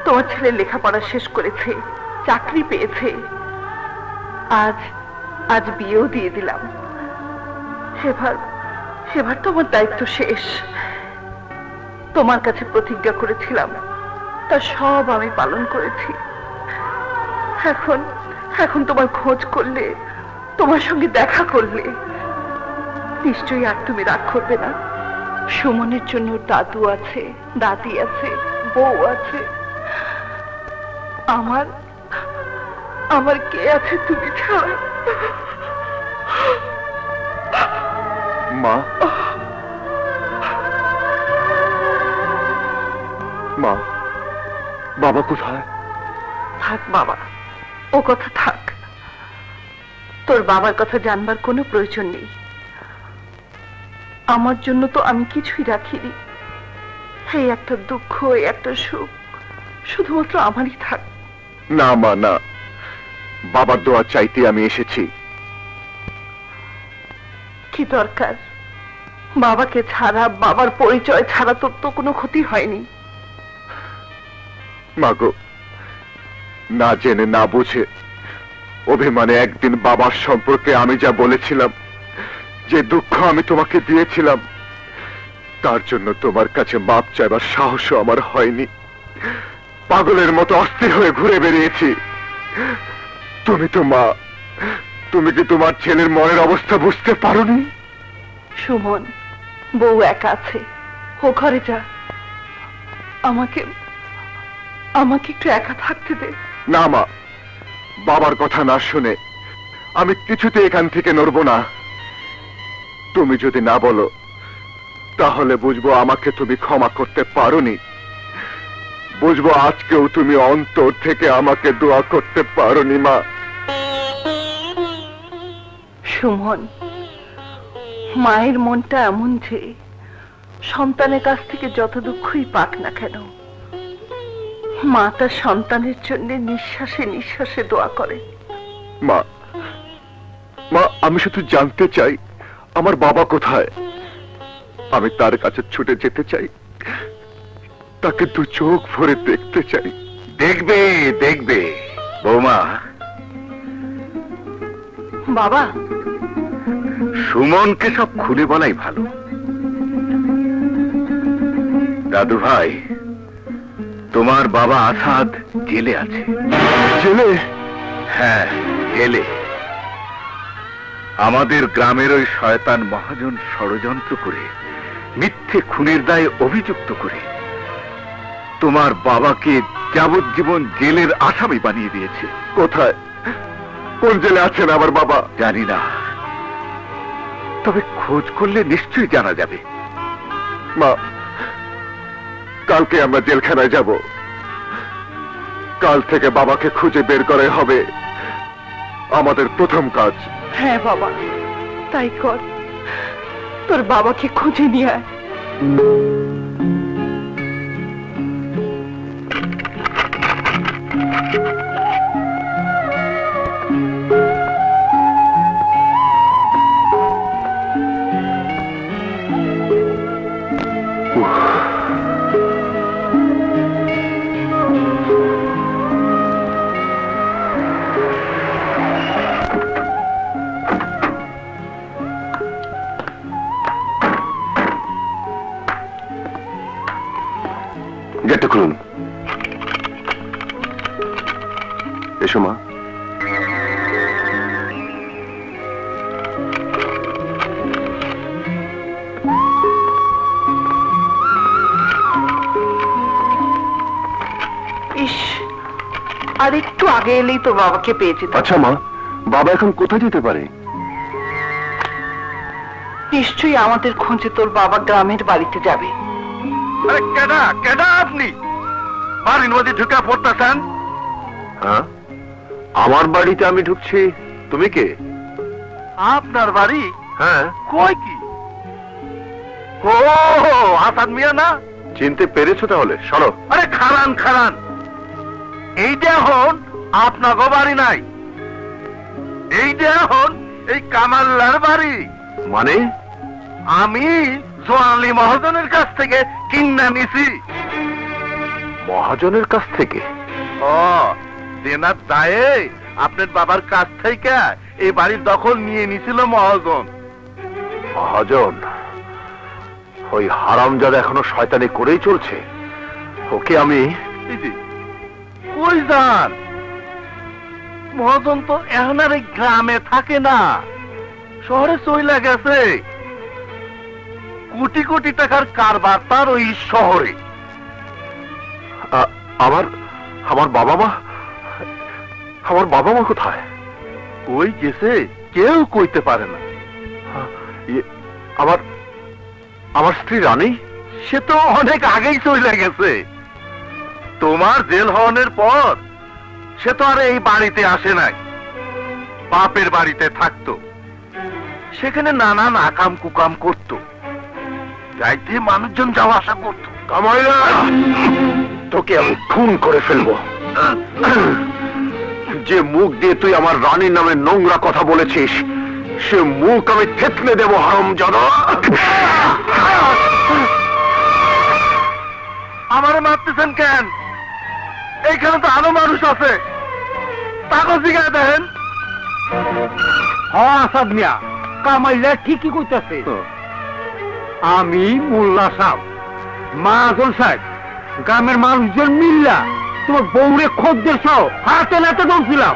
তোমার ছেলে লেখাপড়া শেষ করেছে, চাকরি পেয়েছে, আজ আজ বিয়েও দিয়ে দিলাম। এবার তোমার দায়িত্ব শেষ। তোমার কাছে প্রতিজ্ঞা করেছিলাম, তা সব আমি পালন করেছি। এখন তোমার খোঁজ করলে, তোমার সঙ্গে দেখা করলে নিশ্চয়ই আর তুমি রাগ করবে না। সুমনের জন্য দাদু আছে, দাদি আছে, বউ আছে, আমার কে আছে তুমি ছাড়া? মা, মা, বাবা কোথায়? থাক বাবা, ও কথা থাক। তোর বাবার কথা জানবার কোনো প্রয়োজন নেই। আমার জন্য তো আমি কিছুই রাখিনি। এই একটা দুঃখ, এই একটা সুখ শুধুমাত্র আমারই থাক। না মা, না, বাবার দোয়া চাইতে আমি এসেছি। কি দরকার? বাবাকে ছাড়া, বাবার পরিচয় ছাড়া তোর তো কোনো ক্ষতি হয়নি। মাগো, না জেনে না বুঝে অভিমানে একদিন বাবার সম্পর্কে আমি যা বলেছিলাম, যে দুঃখ আমি তোমাকে দিয়েছিলাম, তার জন্য তোমার কাছে মাপ চাইবার সাহসও আমার হয়নি। পাগলের মতো অস্থির হয়ে ঘুরে বেরিয়েছি। তুমি তো মা, তুমি কি তোমার ছেলের মনের অবস্থা বুঝতে পারোনি? সুমন, বউ একা আছে, ও ঘরে যা। আমাকে একটু একা থাকতে দে। না মা, বাবার কথা না শুনে আমি কিছুতে এখান থেকে নড়ব না। তুমি যদি না বলো, তাহলে বুঝবো আমাকে তুমি ক্ষমা করতে পারোনি। বুঝবো আজকেও তুমি অন্তর থেকে আমাকে দোয়া করতে পারোনি মা। সুমন, মায়ের মনটা এমন যে সন্তানের কাছ থেকে যত দুঃখই পাক না কেন, মা তার সন্তানের জন্য নিঃশ্বাসে নিঃশ্বাসে দোয়া করে। মা, মা, আমি শুধু জানতে চাই আমার বাবা কোথায়। আমি তার কাছে ছুটে যেতে চাই, তাকে দু চোখ ভরে দেখতে চাই। দেখবে দেখবে বৌমা। বাবা, সুমনকে সব খুলে বলাই ভালো। দাদু ভাই, তোমার বাবা আসাদ জেলে আছে। জেলে? হ্যাঁ, জেলে। আমাদের গ্রামের ওই শয়তান মহাজন ষড়যন্ত্র করে মিথ্যে খুনের দায়ে অভিযুক্ত করে তোমার বাবাকে যাবজ্জীবন জেলের আসামি বানিয়ে দিয়েছে। কোথায়, কোন জেলে আছেন আমার বাবা? জানি না, তবে খোঁজ করলে নিশ্চয়ই জানা যাবে। মা, কালকে আমরা জেলখানায় যাব। কাল থেকে বাবাকে খুঁজে বের করে হবে আমাদের প্রথম কাজ। হ্যাঁ বাবা, তাই কর। তোর বাবাকে খুঁজে নিয়ে আয়। গেটটা খুলুন। এসো মা। ইস, আর একটু আগে এলেই তো বাবাকে পেয়ে যেত। আচ্ছা মা, বাবা এখন কোথায় যেতে পারে? নিশ্চয়ই আমাদের খোঁজে তোর বাবা গ্রামের বাড়িতে যাবে। আরে কেডা কেডা আপনি বাড়ির মধ্যে ঢুকে পড়তেছেন? হ্যাঁ, আমার বাড়িতে আমি ঢুকছি, তুমি কে? আপনার বাড়ি? হ্যাঁ। কই কি? ও আসাদ মিয়া না? চিনতে পেরেছো তাহলে? সরো। আরে খারান খারান, এইটা এখন আপনাকে বাড়ি নাই, এইটা এখন এই কামাল্লার বাড়ি। মানে? আমি সোয়ালি মহাজনের কাছ থেকে কিনা নিছি। মহাজনের কাছ থেকে? দেনার দায়ে আপনার বাবার কাছ থেকে এই বাড়ির দখল নিয়ে নিছিল মহাজন। মহাজন? ওই হারামজাদা এখনো শয়তানি করেই চলছে। ওকে আমি কই যান? মহাজন তো এখন আর এই গ্রামে থাকে না, শহরে চইলা গেছে। কোটি কোটি টাকার কারবার তার ওই শহরে। আমার আমার বাবা মা, আমার বাবা মা কোথায়? কই গেছে কেউ কইতে পারে না। আমার আমার স্ত্রী রানী? সে তো অনেক আগেই চলে গেছে। তোমার জেল হওয়ার পর সে তো আর এই বাড়িতে আসে নাই, বাপের বাড়িতে থাকতো। সেখানে নানান আকাম কুকাম করত, যাইতে মানুষজন যাওয়া আসা করতো। কামাইলা, তোকে আমি খুন করে ফেলবো। যে মুখ দিয়ে তুই আমার রানীর নামে নোংরা কথা বলেছিস, সে মুখ আমি থেতলে দেব হারামজাদা। আমারে মারতেছেন কেন? এইখানে তো আরো মানুষ আছে, তাকে জিগায় দেখেন। আসাদ মিয়া, কামাইলা ঠিকই কইতাছে। আমি মোল্লা সাহেব, মহাজন সাহেব, গ্রামের মানুষজন মিল্লা তোমার বউরে খোঁজদের সহ হাতে নাতে দৌড়ছিলাম।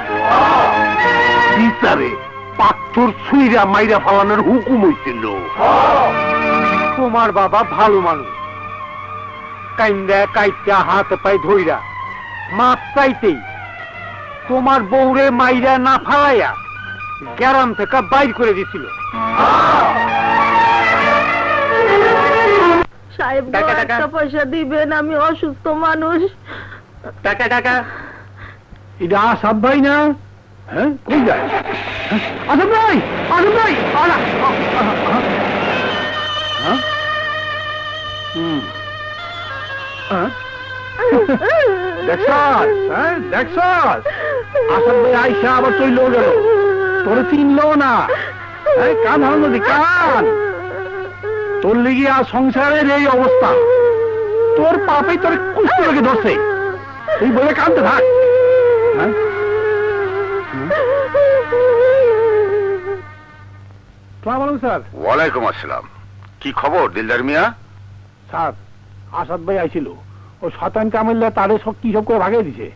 বিচারে পাথর ছুঁইরা মাইরা ফালানোর হুকুম হইছিল। তোমার বাবা ভালো মানুষ, কাইন্দা কাইটা হাতে পায়ে ধইরা মাপ চাইতেই তোমার বউরে মাইরা না ফালাইয়া গ্রাম থেকে বাইর করে দিছিল। সাহেব গো, টাকা, টাকা। একটা পয়সা দিবেন, আমি অসুস্থ মানুষ। টাকা টাকা, এটা আসাদ ভাই না? হ্যাঁ, কই যায়? আসাদ ভাই, আসাদ ভাই, দেখছস, হ্যাঁ দেখছস, আসাদ ভাই আইসা আবার চইলেও গেল, তোরে চিনলো না। কান হাল নদী কান, তোর লিগে আর সংসারের এই অবস্থা। তোর পাপে তোর কুষ্ঠ লেগে ধরছে, তুই বলে কাঁদতে থাক। সালাম আলাইকুম স্যার। ওয়ালাইকুম আসসালাম। কি খবর দিলদার মিয়া? স্যার, আসাদ ভাই আইছিল, ও শতান কামিল্লা তারে সব কি সব করে ভাগিয়ে দিছে।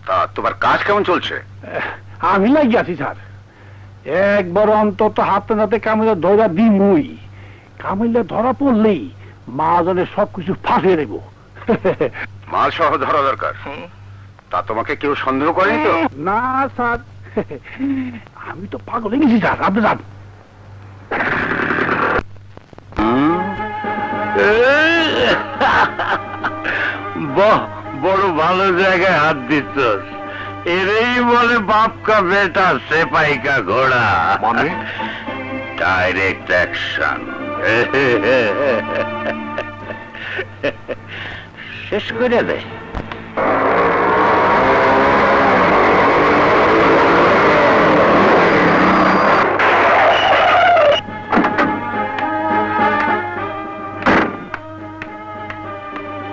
তা তোমার কাজ কেমন চলছে? আমি লাগি আছি স্যার, একবার অন্তত হাতে নাতে কামিল্লা ধরা দিমই। কামিল্লা ধরা পড়লেই মহাজনের সবকিছু ফাঁসিয়ে দেব। মাল সহ ধরা দরকার। তা তোমাকে কেউ সন্দেহ করেনি তো? না স্যার, আমি তো পাগল হয়ে গেছি স্যার। আপনি যান। বড় ভালো জায়গায় হাত দিচ্ছস। এরই বলে বাপ কা বেটা সেপাই কা ঘোড়া, মানে ডাইরেক্ট অ্যাকশন। শেষ করে দে।